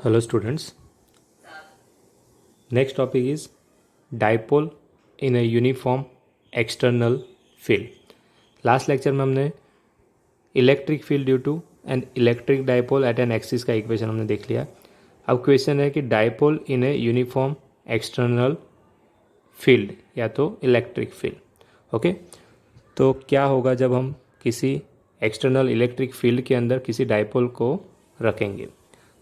Hello students, next topic is dipole in a uniform external field. Last lecture में हमने electric field due to an electric dipole at an axis का equation हमने देख लिया। अब question है कि dipole in a uniform external field या तो इलेक्ट्रिक फील्ड। ओके, तो क्या होगा जब हम किसी एक्सटर्नल इलेक्ट्रिक फील्ड के अंदर किसी डाइपोल को रखेंगे।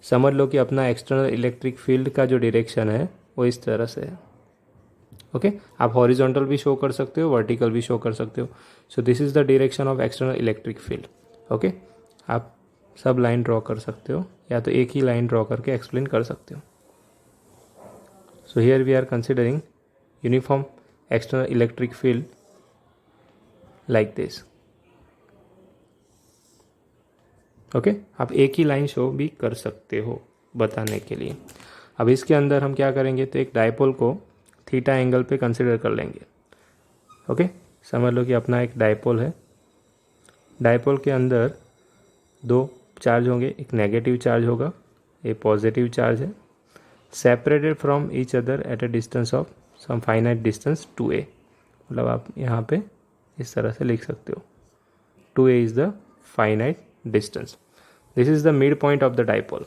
समझ लो कि अपना एक्सटर्नल इलेक्ट्रिक फील्ड का जो डायरेक्शन है वो इस तरह से है। ओके, आप हॉरिजॉन्टल भी शो कर सकते हो, वर्टिकल भी शो कर सकते हो। So this is the direction of external electric field. Okay, आप सब लाइन ड्रॉ कर सकते हो या तो एक ही लाइन ड्रॉ करके एक्सप्लेन कर सकते हो। So here we are considering uniform external electric field like this. Okay, आप एक ही लाइन शो भी कर सकते हो बताने के लिए। अब इसके अंदर हम क्या करेंगे, तो एक डाइपोल को थीटा एंगल पे कंसिडर कर लेंगे। ओके, समझ लो कि अपना एक डाइपोल है। डाइपोल के अंदर दो चार्ज होंगे, एक नेगेटिव चार्ज होगा, एक पॉजिटिव चार्ज है, separated from each other at a distance of some finite distance 2a। मतलब आप यहाँ पे इस तरह से लिख सकते हो 2a is the finite distance. This is the midpoint of the dipole.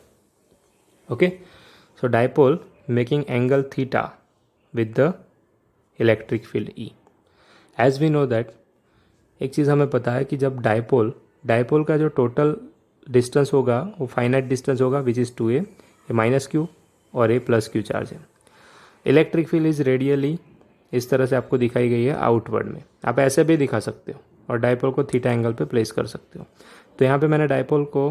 Okay, so dipole making angle theta with the electric field E. As we know that एक चीज़ हमें पता है कि जब डाइपोल का जो टोटल डिस्टेंस होगा वो फाइनाइट डिस्टेंस होगा which is 2a, A minus Q और ए प्लस क्यू चार्ज है। इलेक्ट्रिक फील्ड इज रेडियली इस तरह से आपको दिखाई गई है आउटवर्ड में। आप ऐसे भी दिखा सकते हो और डाइपोल को थीटा एंगल पे प्लेस कर सकते हो। तो यहाँ पे मैंने डाइपोल को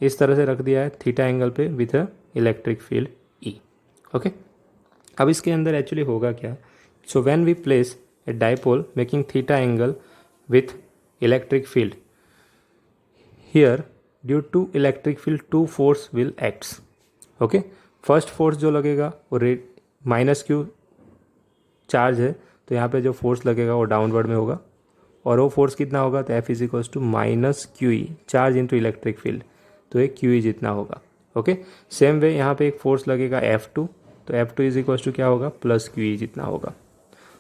इस तरह से रख दिया है थीटा एंगल पे with a electric field E. Okay, अब इसके अंदर एक्चुअली होगा क्या, so when we place a dipole making theta angle with electric field, here due to electric field two force will acts. Okay, first force जो लगेगा वो minus Q charge है, तो यहाँ पे जो फोर्स लगेगा वो डाउनवर्ड में होगा और वो फोर्स कितना होगा, तो F is equals to minus Q E, charge into electric field, तो एक क्यू ई जितना होगा। ओके, सेम वे यहाँ पे एक फोर्स लगेगा F2, तो F2 इज इक्वल्स टू क्या होगा, प्लस क्यू ई जितना होगा।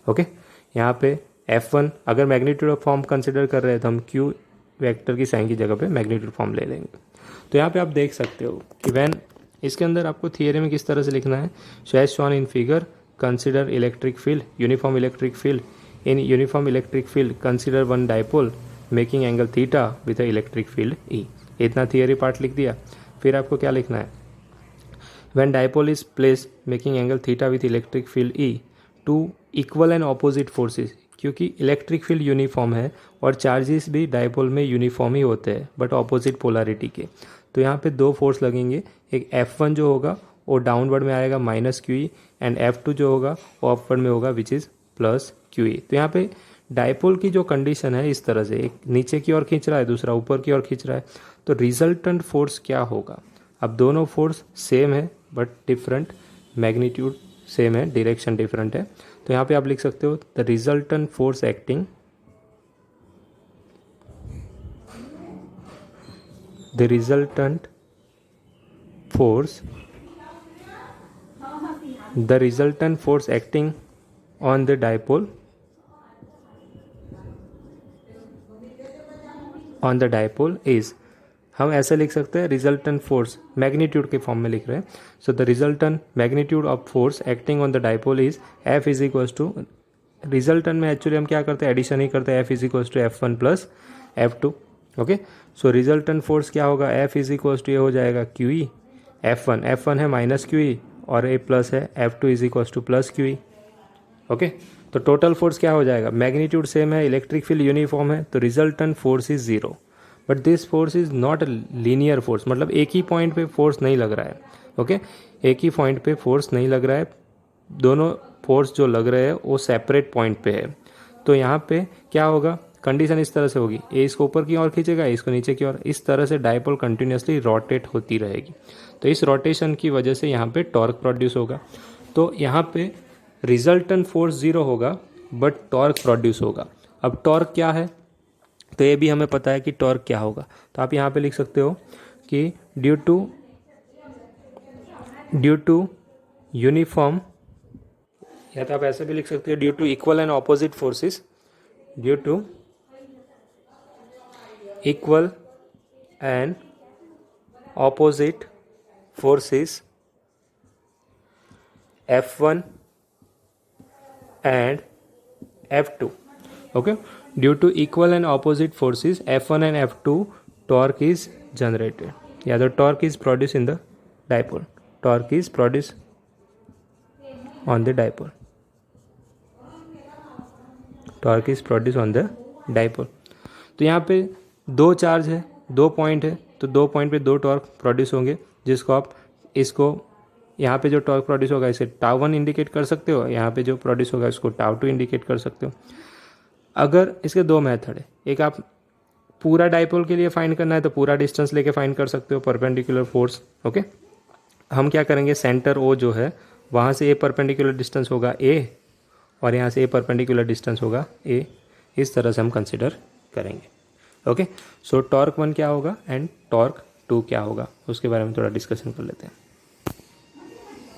ओके, यहाँ पे F1 अगर मैग्नीट्यूड ऑफ फॉर्म कंसिडर कर रहे हैं तो हम क्यू वेक्टर की साइन की जगह पे मैग्नीट्यूड फॉर्म ले लेंगे। तो यहाँ पे आप देख सकते हो कि वैन इसके अंदर आपको थियरी में किस तरह से लिखना है, so as shown in figure consider electric field, uniform electric field. In uniform electric field, consider one dipole making angle theta with a electric field E. इतना थियरी पार्ट लिख दिया। फिर आपको क्या लिखना है, when dipole is placed making angle theta with electric field E, two equal and opposite forces, क्योंकि electric field uniform है और चार्जेस भी डाइपोल में यूनिफॉर्म ही होते हैं बट ऑपोजिट पोलैरिटी के। तो यहाँ पे दो फोर्स लगेंगे, एक F1 जो होगा वो डाउनवर्ड में आएगा minus Q E, and F2 जो होगा वो अपवर्ड में होगा which is plus Q E. तो यहाँ पे डाइपोल की जो कंडीशन है इस तरह से, एक नीचे की ओर खींच रहा है, दूसरा ऊपर की ओर खींच रहा है, तो रिजल्टेंट फोर्स क्या होगा। अब दोनों फोर्स सेम है बट डिफरेंट मैग्नीट्यूड, सेम है डायरेक्शन डिफरेंट है। तो यहाँ पे आप लिख सकते हो the resultant force acting, the resultant force acting on the dipole is, हम ऐसे लिख सकते हैं रिजल्टेंट फोर्स मैग्नीट्यूड के फॉर्म में लिख रहे हैं। So the resultant magnitude of force acting on the dipole is F is equals to, resultant में एक्चुअली हम क्या करते हैं, एडिशन ही करते हैं, F is equals to F1 plus F2। Okay, so resultant force क्या होगा, F इज इक्वल्स टू ये हो जाएगा क्यू ई, F1 है माइनस क्यू ई और ए प्लस है F2 is equals two plus Q E. Okay, तो टोटल फोर्स क्या हो जाएगा, मैग्नीट्यूड सेम है, इलेक्ट्रिक फील्ड यूनिफॉर्म है, तो resultant force is zero. But this force is not linear force, मतलब एक ही पॉइंट पे फोर्स नहीं लग रहा है। ओके, एक ही पॉइंट पे फोर्स नहीं लग रहा है, दोनों फोर्स जो लग रहे हैं वो सेपरेट पॉइंट पे है। तो यहाँ पे क्या होगा, कंडीशन इस तरह से होगी, ए इसको ऊपर की ओर खींचेगा, इसको नीचे की ओर, इस तरह से डाइपोल कंटिन्यूसली रोटेट होती रहेगी। तो इस रोटेशन की वजह से यहाँ पे टॉर्क प्रोड्यूस होगा। तो यहाँ पे रिजल्टेंट फोर्स जीरो होगा बट टॉर्क प्रोड्यूस होगा। अब टॉर्क क्या है, तो ये भी हमें पता है कि टॉर्क क्या होगा। तो आप यहाँ पे लिख सकते हो कि due to due to uniform, या तो आप ऐसे भी लिख सकते हो due to equal and opposite forces, due to equal and opposite forces F1 and F2. Okay, due to equal and opposite forces F1 and F2, torque is generated. Yeah, the torque is produced in the dipole. Torque is produced on the dipole. Torque is produced on the dipole. तो यहाँ पे दो charge है, दो point है, तो दो point पे दो टॉर्क प्रोड्यूस होंगे, जिसको आप इसको यहाँ पे जो टॉर्क प्रोड्यूस होगा इसे टाउ 1 इंडिकेट कर सकते हो, यहाँ पे जो प्रोड्यूस होगा इसको टाउ 2 इंडिकेट कर सकते हो। अगर इसके दो मेथड है, एक आप पूरा डाइपोल के लिए फाइंड करना है तो पूरा डिस्टेंस लेके फाइंड कर सकते हो, परपेंडिकुलर फोर्स। ओके, हम क्या करेंगे, सेंटर ओ जो है वहाँ से ए परपेंडिकुलर डिस्टेंस होगा ए, और यहाँ से ए परपेंडिकुलर डिस्टेंस होगा ए, इस तरह से हम कंसिडर करेंगे। ओके, सो टॉर्क 1 क्या होगा एंड टॉर्क 2 क्या होगा, उसके बारे में थोड़ा डिस्कशन कर लेते हैं।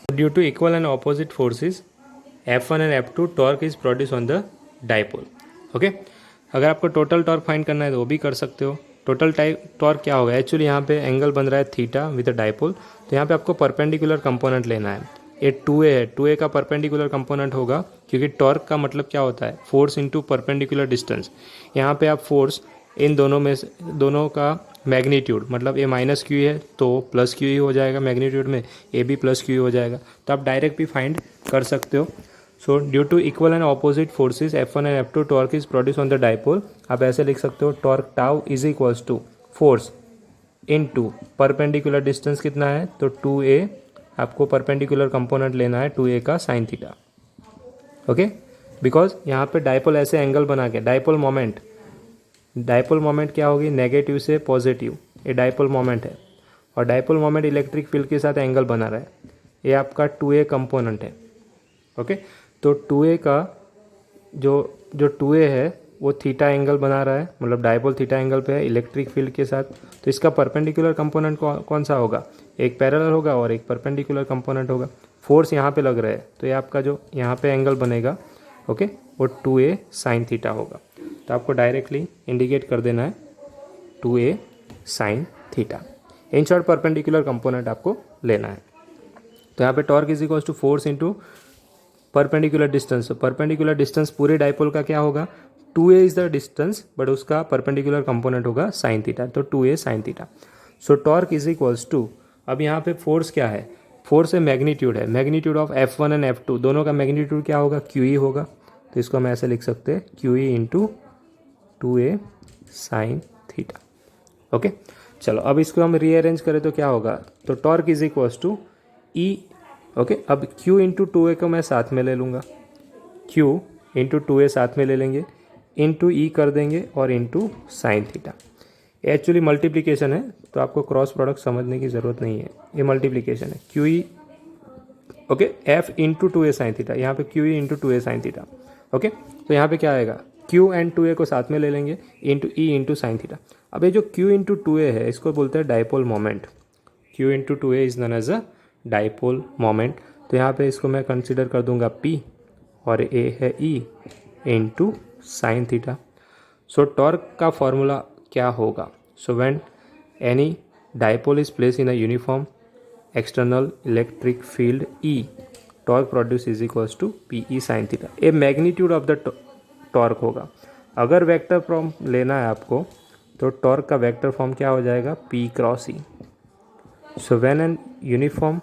Due to equal and opposite forces F1 and F2, torque is produce on the dipole. Okay, अगर आपको टोटल टॉर्क फाइंड करना है तो वो भी कर सकते हो। टोटल टॉर्क क्या होगा, एक्चुअली यहाँ पे एंगल बन रहा है थीटा विद डाइपोल, तो यहाँ पे आपको परपेंडिकुलर कंपोनेंट लेना है। ये 2a है, 2a का परपेंडिकुलर कंपोनेंट होगा, क्योंकि टॉर्क का मतलब क्या होता है, फोर्स इनटू परपेंडिकुलर डिस्टेंस। यहाँ पे आप फोर्स इन दोनों में से, दोनों का मैग्नीट्यूड, मतलब ए माइनस क्यू है तो प्लस क्यू ही हो जाएगा मैग्नीट्यूड में, ए भी प्लस क्यू हो जाएगा, तो आप डायरेक्ट भी फाइंड कर सकते हो। So due to equal and opposite forces F1 and F2, torque is produce on the dipole. आप ऐसे लिख सकते हो, torque tau is equals to force into perpendicular distance कितना है, तो 2a, आपको परपेंडिकुलर कंपोनेंट लेना है 2a का साइन थीटा। ओके, बिकॉज यहाँ पे डाइपोल ऐसे एंगल बना के, डाइपोल मोमेंट क्या होगी, नेगेटिव से पॉजिटिव, ये डाइपोल मोमेंट है, और डाइपोल मोमेंट इलेक्ट्रिक फील्ड के साथ एंगल बना रहा है, ये आपका 2a कंपोनेंट है। ओके, तो 2a का जो 2a है वो थीटा एंगल बना रहा है, मतलब डाइपोल थीटा एंगल पे है इलेक्ट्रिक फील्ड के साथ, तो इसका परपेंडिकुलर कंपोनेंट कौन सा होगा, एक पैरेलल होगा और एक परपेंडिकुलर कंपोनेंट होगा। फोर्स यहाँ पे लग रहा है, तो ये आपका जो यहाँ पे एंगल बनेगा, ओके, वो 2a साइन थीटा होगा। तो आपको डायरेक्टली इंडिकेट कर देना है 2a sine theta. In short perpendicular component आपको लेना है। तो यहाँ पे torque is equals to force into perpendicular distance. Perpendicular distance पूरे डाइपोल का क्या होगा, 2a is the distance, but उसका परपेंडिकुलर कंपोनेंट होगा साइन थीटा, तो 2a sine theta. So torque is equals to, अब यहाँ पे फोर्स क्या है, फोर्स है मैग्नीट्यूड है, magnitude of F1 and F2, दोनों का मैग्नीट्यूड क्या होगा, QE होगा, तो इसको हम ऐसे लिख सकते हैं QE into 2a sine theta. Okay, चलो अब इसको हम रीअरेंज करें तो क्या होगा, तो torque is equals to E। Okay, अब Q इंटू 2a को मैं साथ में ले लूँगा, Q इंटू 2a साथ में ले लेंगे, इंटू E कर देंगे और into sine theta. Actually multiplication है, तो आपको क्रॉस प्रोडक्ट समझने की ज़रूरत नहीं है, ये मल्टीप्लिकेशन है। QE, okay, F into 2a sine theta, यहाँ पे QE into 2a sine theta. Okay, तो यहाँ पे क्या आएगा, Q एंड 2a को साथ में ले लेंगे, into E into sine theta. अब ये जो Q इंटू 2a है, इसको बोलते हैं dipole moment. Q into 2a is known as a dipole moment. तो यहाँ पे इसको मैं कंसिडर कर दूंगा P, और A है E into sine theta. So torque का फॉर्मूला क्या होगा, so when any dipole is place in a uniform external electric field E, torque produce is equals to PE sine theta. A magnitude of the torque होगा। अगर vector form लेना है आपको, तो torque का वेक्टर फॉर्म क्या हो जाएगा, P cross E। So when an uniform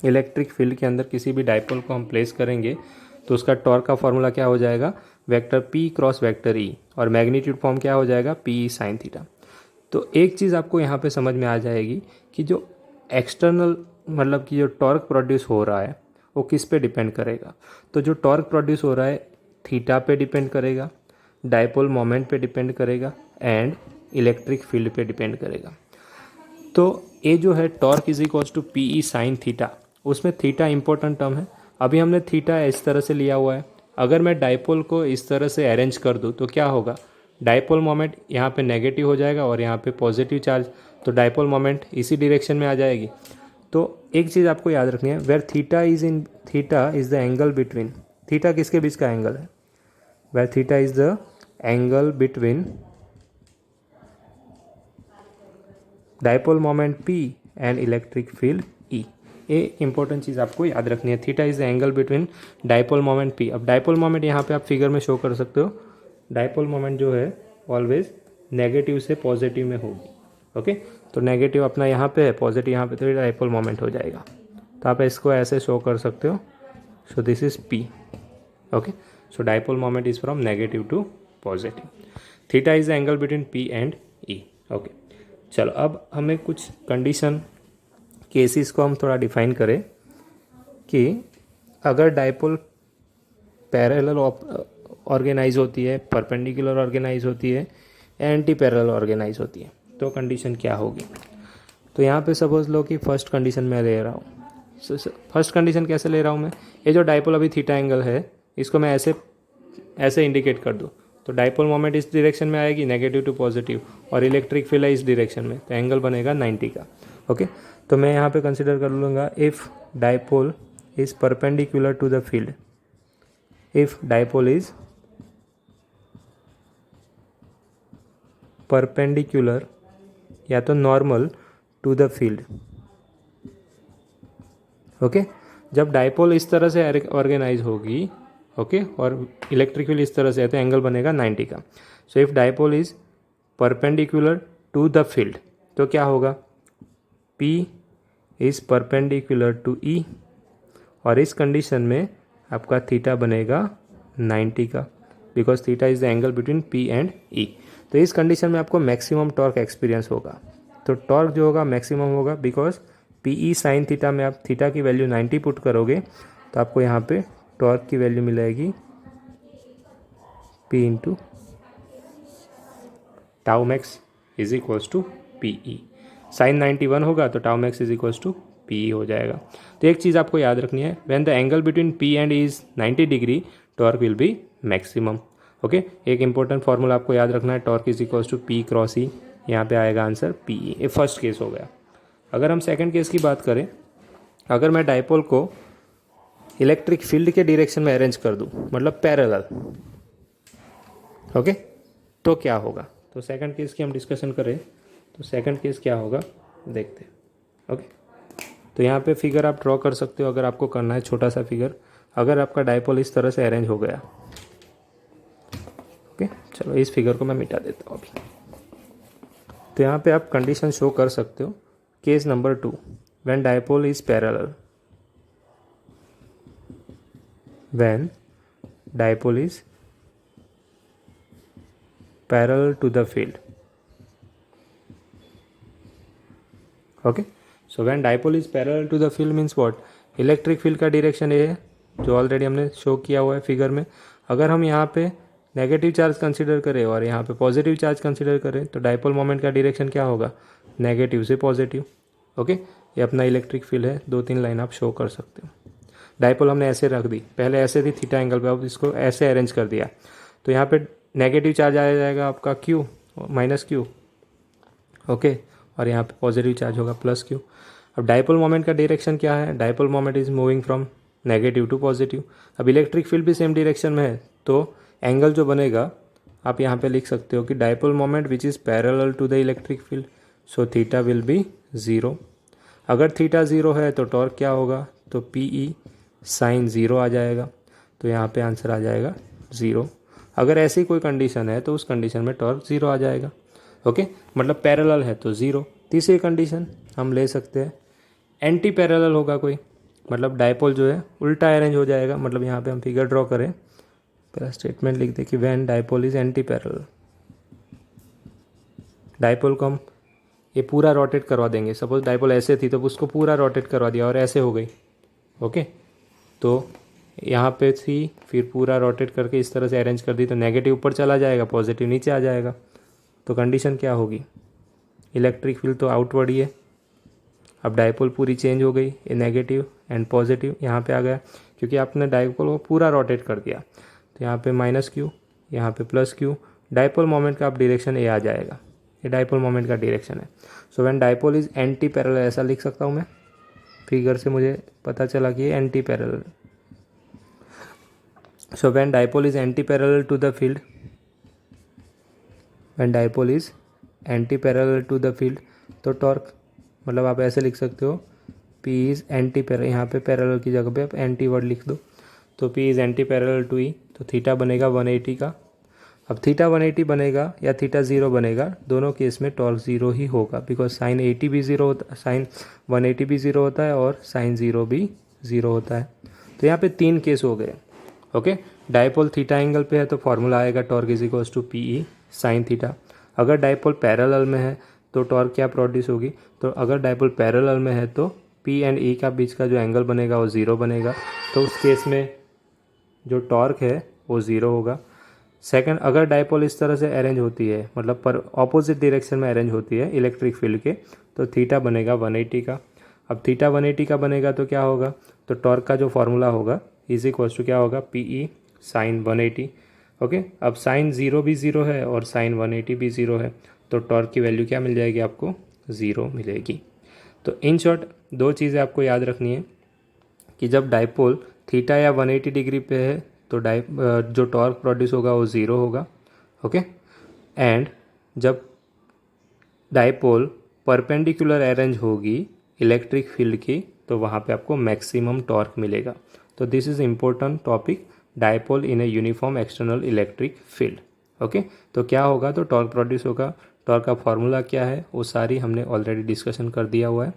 electric field के अंदर किसी भी डाइपोल को हम प्लेस करेंगे, तो उसका टॉर्क का फॉर्मूला क्या हो जाएगा, vector P cross vector E, और मैग्नीट्यूड फॉर्म क्या हो जाएगा, PE साइन थीटा। तो एक चीज़ आपको यहाँ पे समझ में आ जाएगी कि जो एक्सटर्नल, मतलब कि जो टॉर्क प्रोड्यूस हो रहा है वो किस पे डिपेंड करेगा, तो जो टॉर्क प्रोड्यूस हो रहा है थीटा पे डिपेंड करेगा, डाइपोल मोमेंट पे डिपेंड करेगा, एंड इलेक्ट्रिक फील्ड पे डिपेंड करेगा। तो ये जो है torque is equals to PE sine theta, उसमें थीटा इंपॉर्टेंट टर्म है। अभी हमने थीटा इस तरह से लिया हुआ है, अगर मैं डाइपोल को इस तरह से अरेंज कर दूँ तो क्या होगा, डाइपोल मोमेंट यहाँ पे नेगेटिव हो जाएगा और यहाँ पे पॉजिटिव चार्ज, तो डाइपोल मोमेंट इसी डायरेक्शन में आ जाएगी। तो एक चीज़ आपको याद रखनी है, where theta is the angle between, theta किसके बीच का एंगल है, where theta is the angle between dipole moment P and electric field E। ये इंपॉर्टेंट चीज़ आपको याद रखनी है, theta is the angle between dipole moment P। अब डाइपोल मोमेंट यहाँ पे आप फिगर में शो कर सकते हो, डाइपोल मोमेंट जो है ऑलवेज नेगेटिव से पॉजिटिव में होगी। ओके, तो नेगेटिव अपना यहाँ पे है, पॉजिटिव यहाँ पे, तो डाइपोल मोमेंट हो जाएगा। तो आप इसको ऐसे शो कर सकते हो, so this is P। Okay, so dipole moment is from negative to positive. Theta is the angle between P and E। Okay, चलो अब हमें कुछ कंडीशन केसेस को हम थोड़ा डिफाइन करें कि अगर डाइपोल पैरेलल ऑर्गेनाइज होती है, परपेंडिकुलर ऑर्गेनाइज होती है, एंटी पैरेलल ऑर्गेनाइज होती है, तो कंडीशन क्या होगी। तो यहाँ पे सपोज लो कि फर्स्ट कंडीशन मैं ले रहा हूँ। फर्स्ट कंडीशन कैसे ले रहा हूँ मैं, ये जो डाइपोल अभी थीटा एंगल है इसको मैं ऐसे इंडिकेट कर दूँ, तो डाइपोल मोमेंट इस डायरेक्शन में आएगी नेगेटिव टू पॉजिटिव, और इलेक्ट्रिक फील्ड है इस डायरेक्शन में, तो एंगल बनेगा 90 का। ओके, तो मैं यहाँ पे कंसिडर कर लूँगा if dipole is perpendicular to the field, if dipole is perpendicular या तो normal to the field. Okay, जब डाइपोल इस तरह से ऑर्गेनाइज होगी, ओके, और इलेक्ट्रिक फील्ड इस तरह से है, तो एंगल बनेगा 90 का। So if dipole is perpendicular to the field, तो क्या होगा, P is perpendicular to E, और इस कंडीशन में आपका थीटा बनेगा 90 का, because theta is the angle between P and E। तो इस कंडीशन में आपको मैक्सिमम टॉर्क एक्सपीरियंस होगा। तो टॉर्क जो होगा मैक्सिमम होगा, बिकॉज PE साइन थीटा में आप थीटा की वैल्यू 90 पुट करोगे, तो आपको यहाँ पे टॉर्क की वैल्यू मिलेगी P into tau max is equals to PE। Sine 91 होगा तो tau max is equals to PE हो जाएगा। तो एक चीज़ आपको याद रखनी है, when the angle between P and E is 90 degree, torque will be maximum. Okay, एक इंपॉर्टेंट फॉर्मूला आपको याद रखना है, torque is equals to P cross E। यहाँ पे आएगा आंसर PE। ये फर्स्ट केस हो गया। अगर हम सेकंड केस की बात करें, अगर मैं डाइपोल को इलेक्ट्रिक फील्ड के डायरेक्शन में अरेंज कर दूं, मतलब पैरेलल, ओके, तो क्या होगा। तो सेकंड केस की हम डिस्कशन करें, तो सेकंड केस क्या होगा देखते हैं। ओके, तो यहाँ पे फिगर आप ड्रॉ कर सकते हो अगर आपको करना है, छोटा सा फिगर। अगर आपका डाइपोल इस तरह से अरेंज हो गया, ओके, चलो इस फिगर को मैं मिटा देता हूँ अभी। तो यहाँ पे आप कंडीशन शो कर सकते हो, case number 2, when dipole is parallel, when dipole is parallel to the field। okay, so when dipole is parallel to the field means what, electric field का डायरेक्शन ये है जो ऑलरेडी हमने शो किया हुआ है फिगर में। अगर हम यहाँ पे नेगेटिव चार्ज कंसीडर करें और यहाँ पे पॉजिटिव चार्ज कंसीडर करें, तो डाइपोल मोमेंट का डायरेक्शन क्या होगा, नेगेटिव से पॉजिटिव। ओके, ये अपना इलेक्ट्रिक फील्ड है, 2-3 लाइन आप शो कर सकते हो। डाइपोल हमने ऐसे रख दी, पहले ऐसे थी थीटा एंगल पे, अब इसको ऐसे अरेंज कर दिया, तो यहाँ पे नेगेटिव चार्ज आ जाएगा आपका Q माइनस Q, ओके, और यहाँ पे पॉजिटिव चार्ज होगा प्लस Q। अब डाइपोल मोमेंट का डायरेक्शन क्या है, dipole moment is moving from negative to positive. अब इलेक्ट्रिक फील्ड भी सेम डायरेक्शन में है, तो एंगल जो बनेगा आप यहाँ पे लिख सकते हो कि dipole moment which is parallel to the electric field, so theta will be 0। अगर थीटा 0 है तो टॉर्क क्या होगा, तो PE साइन 0 आ जाएगा, तो यहाँ पे आंसर आ जाएगा 0। अगर ऐसी कोई कंडीशन है तो उस कंडीशन में टॉर्क 0 आ जाएगा। ओके, मतलब पैरेलल है तो 0। तीसरी कंडीशन हम ले सकते हैं, एंटी पैरेलल होगा कोई, मतलब डाइपोल जो है उल्टा अरेंज हो जाएगा। मतलब यहाँ पे हम फिगर ड्रॉ करें, पहला स्टेटमेंट लिख दे कि when dipole is anti parallel, dipole को हम ये पूरा रोटेट करवा देंगे। सपोज डाइपोल ऐसे थी तो उसको पूरा रोटेट करवा दिया और ऐसे हो गई, ओके, तो यहाँ पे थी, फिर पूरा रोटेट करके इस तरह से अरेंज कर दी, तो नेगेटिव ऊपर चला जाएगा, पॉजिटिव नीचे आ जाएगा। तो कंडीशन क्या होगी, इलेक्ट्रिक फील्ड तो आउटवर्ड ही है। अब डाइपोल पूरी चेंज हो गई, ये नेगेटिव एंड पॉजिटिव यहाँ पे आ गया, क्योंकि आपने डाइपोल को पूरा रोटेट कर दिया। तो यहाँ पे माइनस Q, यहाँ पे प्लस Q, डाइपोल मोमेंट का अब डायरेक्शन ए आ जाएगा, ये डाइपोल मोमेंट का डायरेक्शन है। सो when dipole is anti parallel, ऐसा लिख सकता हूँ मैं, फिगर से मुझे पता चला कि ये anti parallel. So when dipole is anti parallel to the field, when dipole is anti parallel to the field, तो टॉर्क मतलब आप ऐसे लिख सकते हो P इज़ एंटी पैरेलल, यहाँ पे पैरेलल की जगह पे आप एंटी वर्ड लिख दो, तो P is anti parallel to E, तो थीटा बनेगा 180 का। अब थीटा 180 बनेगा या थीटा 0 बनेगा, दोनों केस में टॉर्क 0 ही होगा, बिकॉज साइन 80 भी 0 होता, साइन 180 भी 0 होता है और साइन 0 भी 0 होता है। तो यहाँ पे 3 केस हो गए। ओके, डाइपोल थीटा एंगल पे है तो फॉर्मूला आएगा torque is equals to P E sine theta. अगर डाइपोल पैरेलल में है तो टॉर्क क्या प्रोड्यूस होगी, तो अगर डाइपोल पैरेलल में है तो पी एंड ई का बीच का जो एंगल बनेगा वो 0 बनेगा, तो उस केस में जो टॉर्क है वो 0 होगा। सेकंड, अगर डाइपोल इस तरह से अरेंज होती है, मतलब पर ऑपोजिट डायरेक्शन में अरेंज होती है इलेक्ट्रिक फील्ड के, तो थीटा बनेगा 180 का। अब थीटा 180 का बनेगा तो क्या होगा, तो टॉर्क का जो फॉर्मूला होगा इज इक्वल्स टू क्या होगा, पी ई साइन 180। ओके, अब साइन 0 भी 0 है और साइन 180 भी 0 है, तो टॉर्क की वैल्यू क्या मिल जाएगी आपको, 0 मिलेगी। तो इन शॉर्ट 2 चीज़ें आपको याद रखनी है कि जब डाइपोल थीटा या 180 डिग्री पे है तो जो टॉर्क प्रोड्यूस होगा वो 0 होगा। ओके, एंड जब डाइपोल परपेंडिकुलर अरेंज होगी इलेक्ट्रिक फील्ड की तो वहाँ पे आपको मैक्सिमम टॉर्क मिलेगा। तो this is important topic, dipole in a uniform external electric field. Okay, तो क्या होगा, तो टॉर्क प्रोड्यूस होगा, टॉर्क का फॉर्मूला क्या है वो सारी हमने ऑलरेडी डिस्कशन कर दिया हुआ है,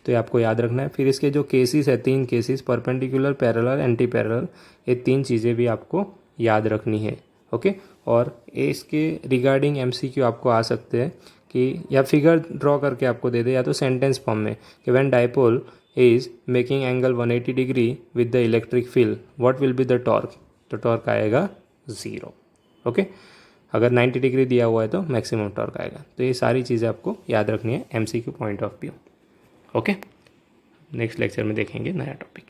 तो ये आपको याद रखना है। फिर इसके जो केसेस है, 3 cases, perpendicular, parallel, anti parallel, ये 3 चीज़ें भी आपको याद रखनी है। ओके, और इसके रिगार्डिंग एमसीक्यू आपको आ सकते हैं कि या फिगर ड्रॉ करके आपको दे दे या तो सेंटेंस फॉर्म में कि when dipole is making angle 180 degree with the electric field what will be the torque, तो टॉर्क आएगा 0। ओके, अगर 90 डिग्री दिया हुआ है तो मैक्सिमम टॉर्क आएगा। तो ये सारी चीज़ें आपको याद रखनी है MCQ point of view. Okay, next lecture में देखेंगे नया टॉपिक।